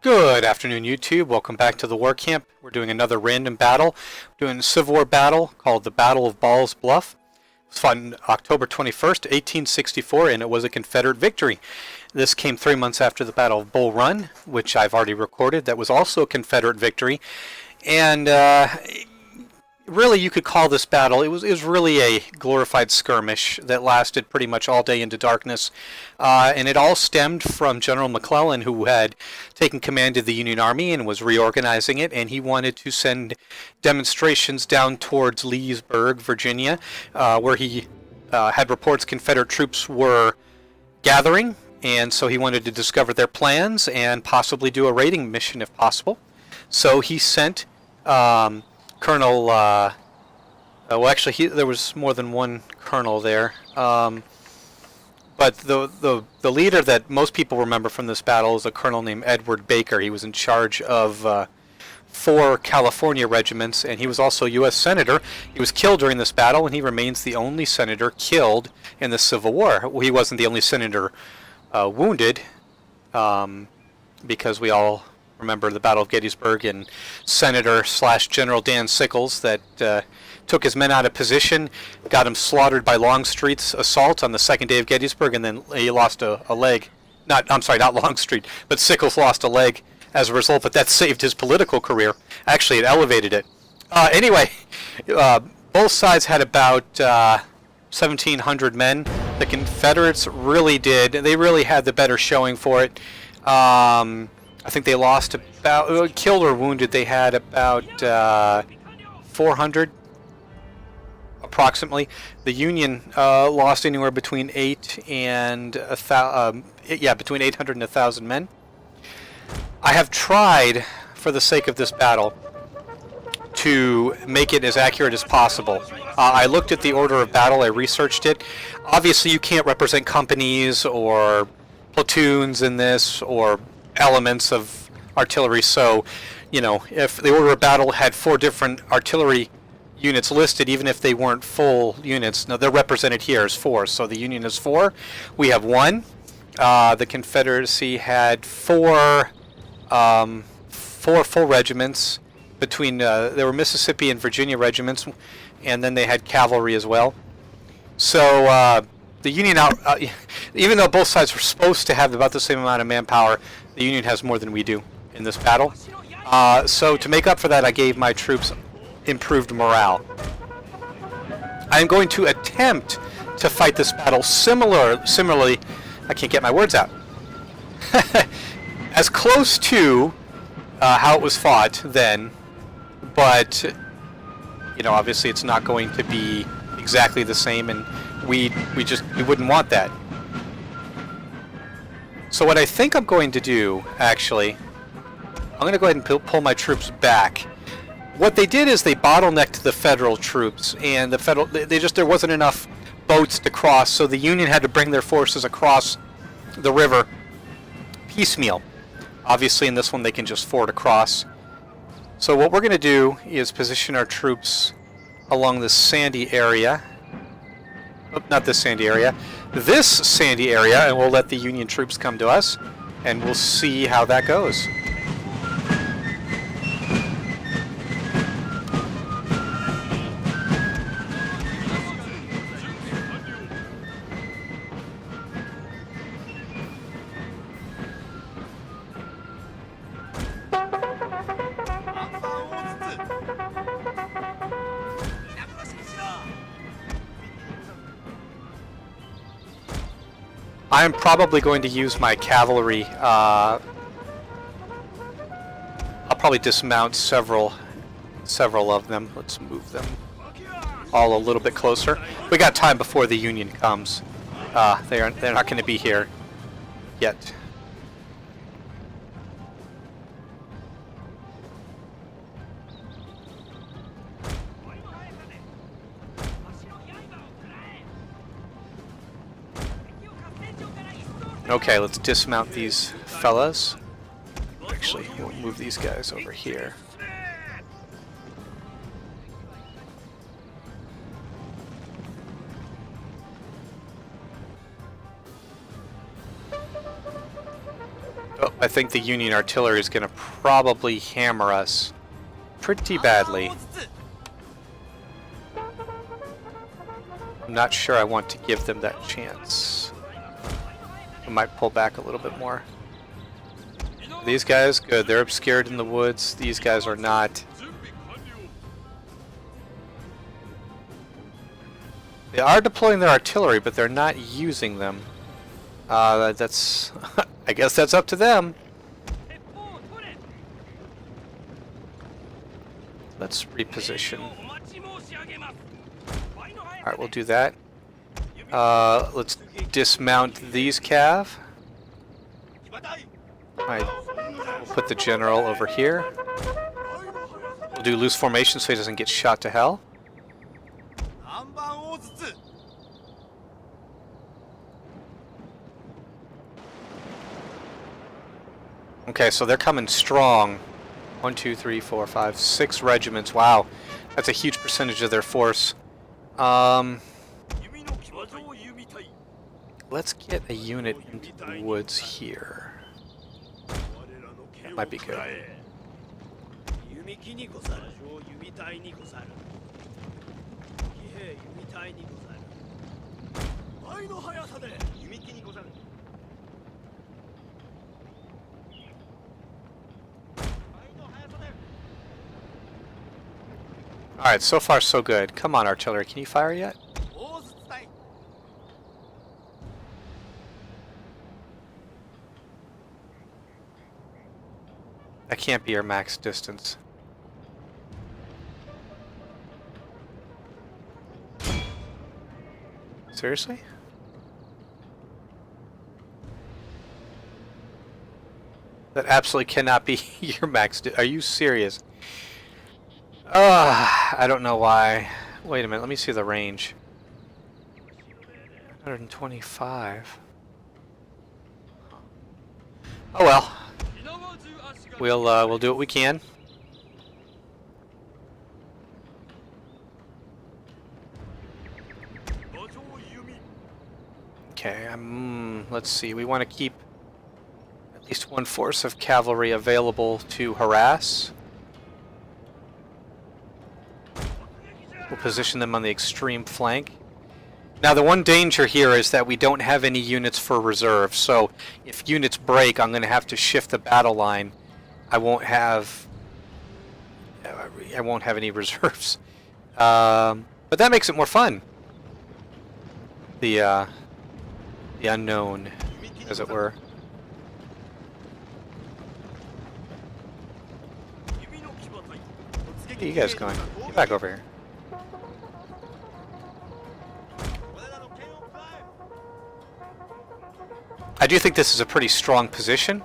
Good afternoon, YouTube. Welcome back to the War Camp. We're doing another random battle. We're doing a Civil War battle called the Battle of Balls Bluff. It was fought on October 21st, 1864, and it was a Confederate victory. This came 3 months after the Battle of Bull Run, which I've already recorded. That was also a Confederate victory. And really, you could call this battle, it was really a glorified skirmish that lasted pretty much all day into darkness. And it all stemmed from General McClellan, who had taken command of the Union Army and was reorganizing it, and he wanted to send demonstrations down towards Leesburg, Virginia, where he had reports Confederate troops were gathering, and so he wanted to discover their plans and possibly do a raiding mission if possible. So he sent Colonel, well, actually, there was more than one colonel there. But the leader that most people remember from this battle is a colonel named Edward Baker. He was in charge of 4 California regiments, and he was also a U.S. Senator. He was killed during this battle, and he remains the only senator killed in the Civil War. Well, he wasn't the only senator wounded, because we all remember the Battle of Gettysburg and Senator/General Dan Sickles that took his men out of position, got him slaughtered by Longstreet's assault on the second day of Gettysburg, and then he lost a leg. Not Longstreet, but Sickles lost a leg as a result, but that saved his political career. Actually, it elevated it. Anyway, both sides had about 1,700 men. The Confederates really had the better showing for it. I think they lost about, killed or wounded, they had about 400 approximately. The Union lost anywhere between between 800 and 1,000 men. I have tried, for the sake of this battle, to make it as accurate as possible. I looked at the order of battle, I researched it. Obviously you can't represent companies or platoons in this, or elements of artillery, so if the order of battle had 4 different artillery units listed, even if they weren't full units, no, they're represented here as 4. So the Union is 4, we have 1. The Confederacy had 4 full regiments. Between there were Mississippi and Virginia regiments, and then they had cavalry as well. So the Union, even though both sides were supposed to have about the same amount of manpower, the Union has more than we do in this battle. So to make up for that, I gave my troops improved morale. I'm going to attempt to fight this battle similarly, I can't get my words out, as close to how it was fought then, but obviously it's not going to be exactly the same, and we wouldn't want that. So what I think I'm going to do, actually, I'm going to go ahead and pull my troops back. What they did is they bottlenecked the Federal troops, and there wasn't enough boats to cross, so the Union had to bring their forces across the river piecemeal. Obviously in this one they can just ford across. So what we're going to do is position our troops along this sandy area. Not this sandy area. This sandy area, and we'll let the Union troops come to us, and we'll see how that goes. I'm probably going to use my cavalry. I'll probably dismount several of them. Let's move them all a little bit closer. We got time before the Union comes. They're not going to be here yet. Okay, let's dismount these fellas. Actually, we'll move these guys over here. I think the Union artillery is going to probably hammer us pretty badly. I'm not sure I want to give them that chance. I might pull back a little bit more. These guys, good. They're obscured in the woods. These guys are not. They are deploying their artillery, but they're not using them. That's... I guess that's up to them. Let's reposition. Alright, we'll do that. Let's dismount these cav. Alright, we'll put the general over here. We'll do loose formation so he doesn't get shot to hell. Okay, so they're coming strong. 1, 2, 3, 4, 5, 6 regiments. Wow, that's a huge percentage of their force. Let's get a unit into the woods here. That might be good. Alright, so far so good. Come on, artillery, can you fire yet? That can't be your max distance. Seriously? That absolutely cannot be your max. Are you serious? I don't know why. Wait a minute, let me see the range. 125. Oh well. We'll do what we can. Okay, let's see. We want to keep at least one force of cavalry available to harass. We'll position them on the extreme flank. Now the one danger here is that we don't have any units for reserve, so if units break, I'm going to have to shift the battle line. I won't have any reserves, but that makes it more fun. The unknown, as it were. Where are you guys going? Get back over here. I do think this is a pretty strong position.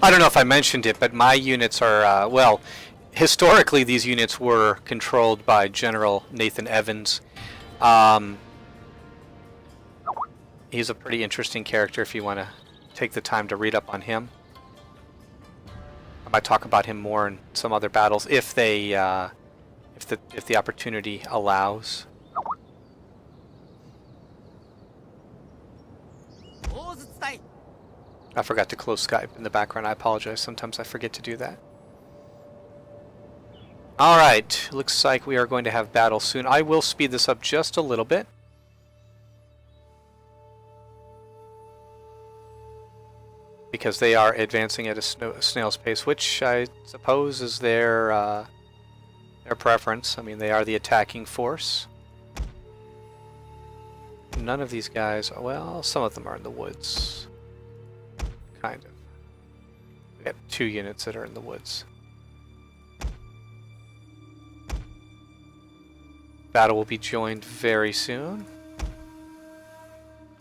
I don't know if I mentioned it, but my units are, well, historically these units were controlled by General Nathan Evans. He's a pretty interesting character if you want to take the time to read up on him. I might talk about him more in some other battles if they, if the opportunity allows. I forgot to close Skype in the background. I apologize. Sometimes I forget to do that. Alright, looks like we are going to have battle soon. I will speed this up just a little bit. Because they are advancing at a snail's pace, which I suppose is their preference. I mean, they are the attacking force. None of these guys, well, some of them are in the woods. Kind of. We have 2 units that are in the woods. Battle will be joined very soon.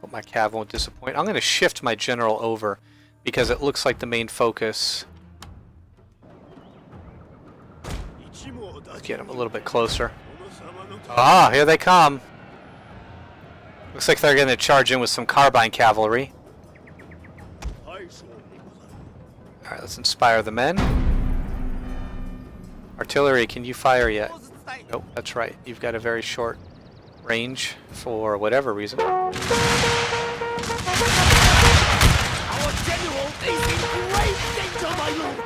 Hope my cav won't disappoint. I'm going to shift my general over because it looks like the main focus. Let's get him a little bit closer. Ah, here they come. Looks like they're going to charge in with some carbine cavalry. Alright, let's inspire the men. Artillery, can you fire yet? Nope, that's right. You've got a very short range for whatever reason. Our general is in great danger, my lord!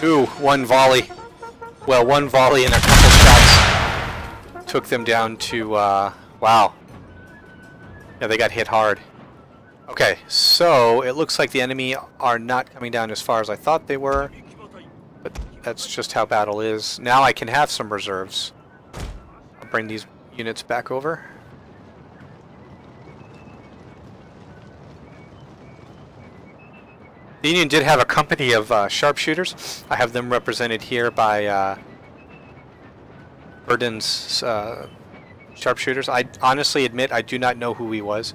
Ooh, one volley. Well, one volley and a couple shots took them down to, wow. Yeah, they got hit hard. Okay, so it looks like the enemy are not coming down as far as I thought they were, but that's just how battle is. Now I can have some reserves. I'll bring these units back over. The Union did have a company of sharpshooters. I have them represented here by Burden's sharpshooters. I honestly admit I do not know who he was.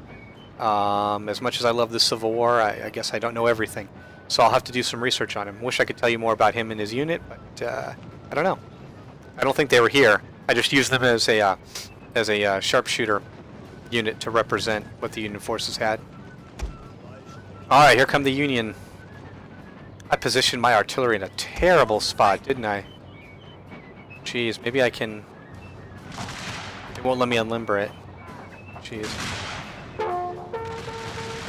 As much as I love the Civil War, I guess I don't know everything. So I'll have to do some research on him. Wish I could tell you more about him and his unit, but I don't know. I don't think they were here. I just used them as a sharpshooter unit to represent what the Union forces had. Alright, here come the Union. I positioned my artillery in a terrible spot, didn't I? Jeez, maybe I can... It won't let me unlimber it. Jeez.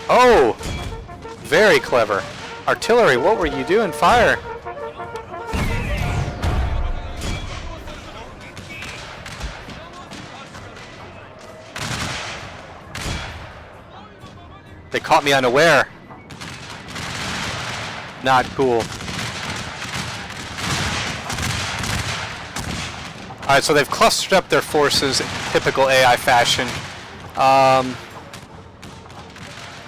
Oh! Very clever. Artillery, what were you doing? Fire! They caught me unaware. Not cool. Alright, so they've clustered up their forces in typical AI fashion.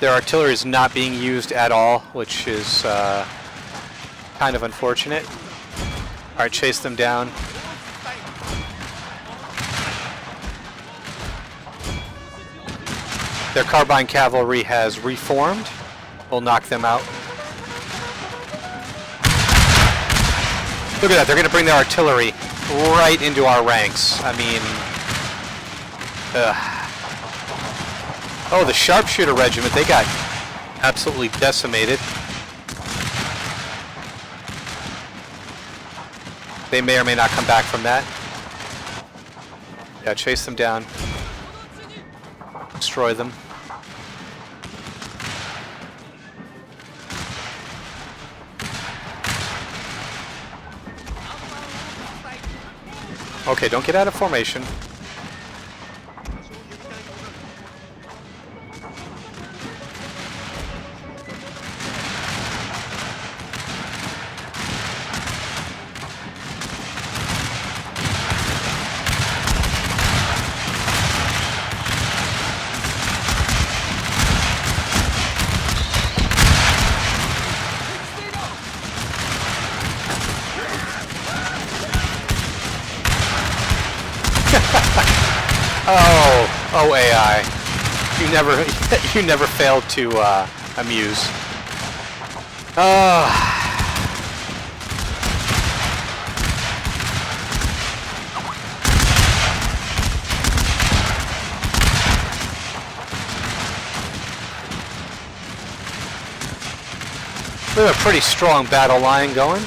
Their artillery is not being used at all, which is kind of unfortunate. Alright, chase them down. Their carbine cavalry has reformed. We'll knock them out. Look at that, they're going to bring their artillery right into our ranks. I mean... Oh, the sharpshooter regiment, they got absolutely decimated. They may or may not come back from that. Yeah, chase them down. Destroy them. Okay, don't get out of formation. Oh AI, you never failed to amuse. We have a pretty strong battle line going.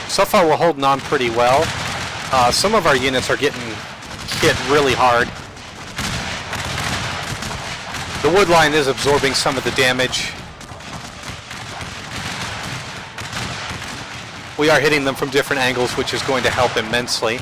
So far we're holding on pretty well. Some of our units are getting hit really hard. The wood line is absorbing some of the damage. We are hitting them from different angles, which is going to help immensely.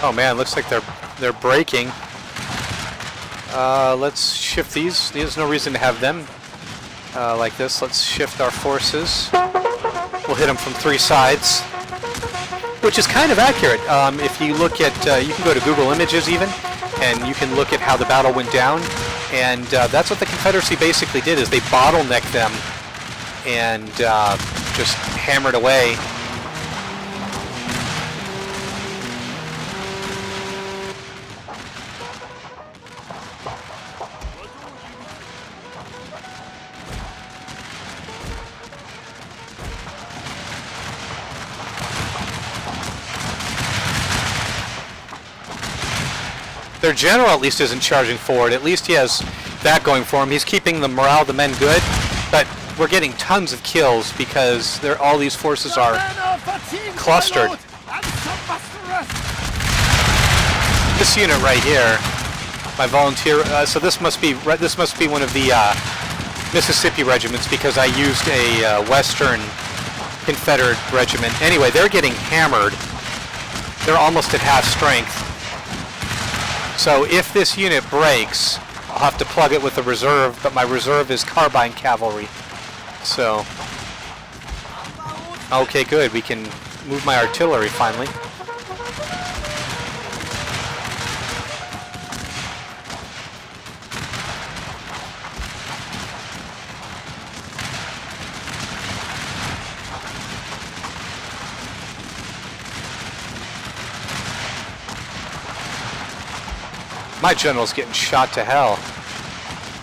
Oh man, looks like they're breaking. Let's shift these. There's no reason to have them like this. Let's shift our forces. We'll hit them from 3 sides, which is kind of accurate. If you look at, you can go to Google Images even, and you can look at how the battle went down. And that's what the Confederacy basically did, is they bottlenecked them and just hammered away. Their general at least isn't charging forward. At least he has that going for him. He's keeping the morale of the men good, but we're getting tons of kills because all these forces are clustered. This unit right here, my volunteer. So this must be one of the Mississippi regiments because I used a Western Confederate regiment. Anyway, they're getting hammered. They're almost at half strength. So if this unit breaks, I'll have to plug it with a reserve, but my reserve is carbine cavalry. So, okay, good. We can move my artillery finally. My general's getting shot to hell.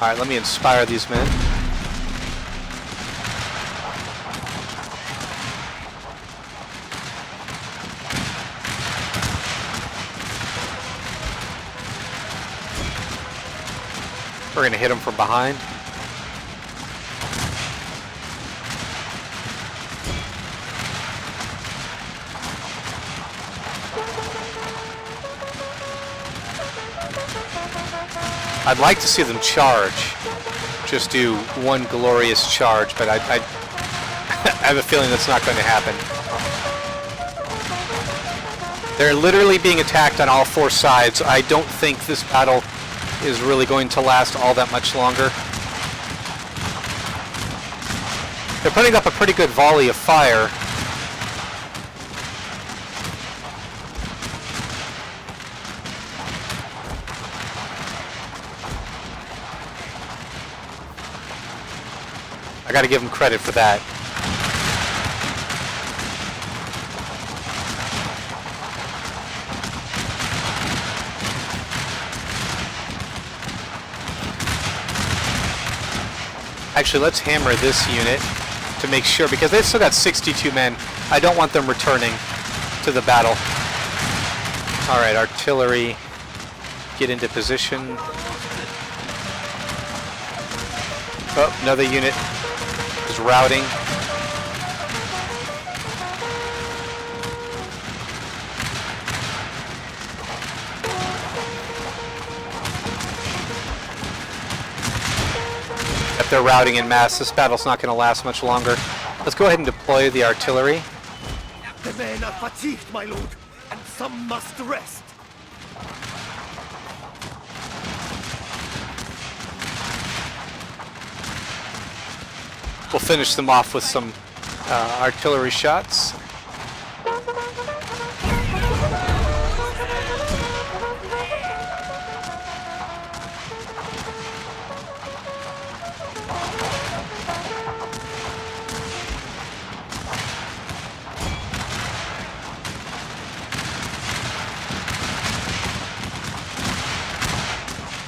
Alright, let me inspire these men. We're going to hit them from behind. I'd like to see them charge. Just do one glorious charge, but I have a feeling that's not going to happen. They're literally being attacked on all 4 sides. I don't think this battle is really going to last all that much longer. They're putting up a pretty good volley of fire. I gotta give them credit for that. Actually, let's hammer this unit to make sure, because they've still got 62 men. I don't want them returning to the battle. Alright, artillery, get into position. Oh, another unit is routing. If they're routing in mass, this battle's not going to last much longer. Let's go ahead and deploy the artillery. The men are fatigued, my lord, and some must rest. We'll finish them off with some artillery shots.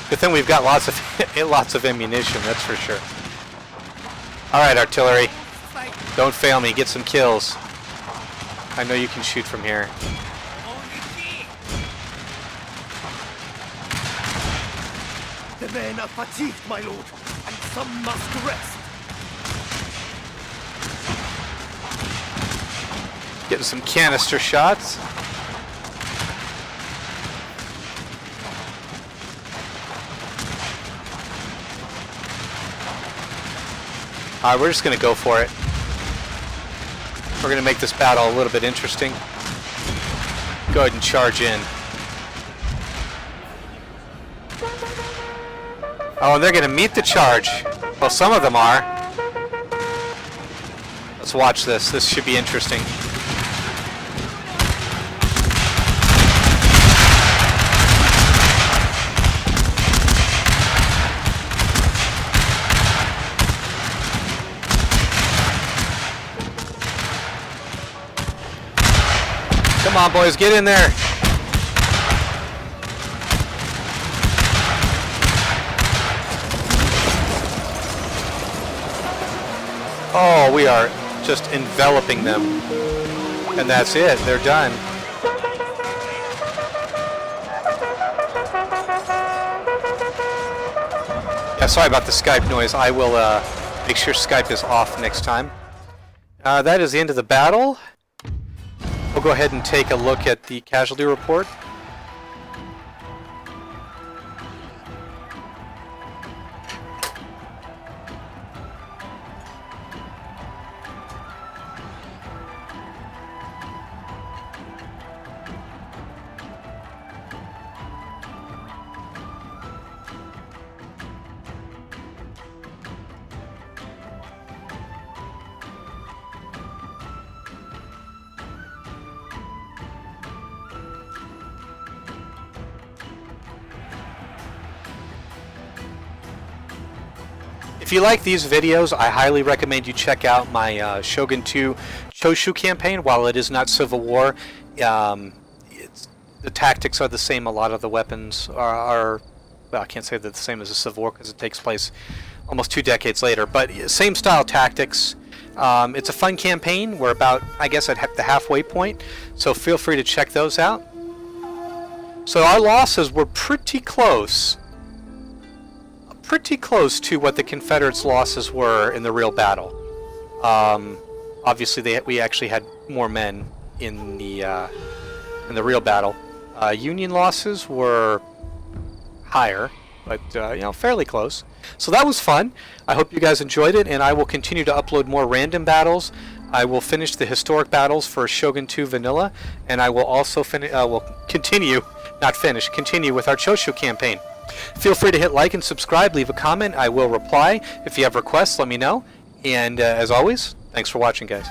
Good thing we've got lots of ammunition, that's for sure. Alright, artillery. Don't fail me, get some kills. I know you can shoot from here. The men are fatigued, my lord, and some must rest. Getting some canister shots. Alright, we're just going to go for it. We're going to make this battle a little bit interesting. Go ahead and charge in. Oh, and they're going to meet the charge. Well, some of them are. Let's watch this. This should be interesting. Come on, boys, get in there. Oh, we are just enveloping them. And that's it. They're done. Yeah, sorry about the Skype noise. I will make sure Skype is off next time. That is the end of the battle. We'll go ahead and take a look at the casualty report. If you like these videos, I highly recommend you check out my Shogun 2 Choshu campaign. While it is not Civil War, the tactics are the same. A lot of the weapons are well, I can't say they're the same as the Civil War because it takes place almost 2 decades later, but same style tactics. It's a fun campaign. We're about, I guess, at the halfway point, so feel free to check those out. So our losses were pretty close to what the Confederates' losses were in the real battle. Obviously, we actually had more men in the real battle. Union losses were higher, but you know, fairly close. So that was fun. I hope you guys enjoyed it, and I will continue to upload more random battles. I will finish the historic battles for Shogun 2 Vanilla, and I will also continue with our Choshu campaign. Feel free to hit like and subscribe, leave a comment. I will reply. If you have requests, let me know. And as always, thanks for watching, guys.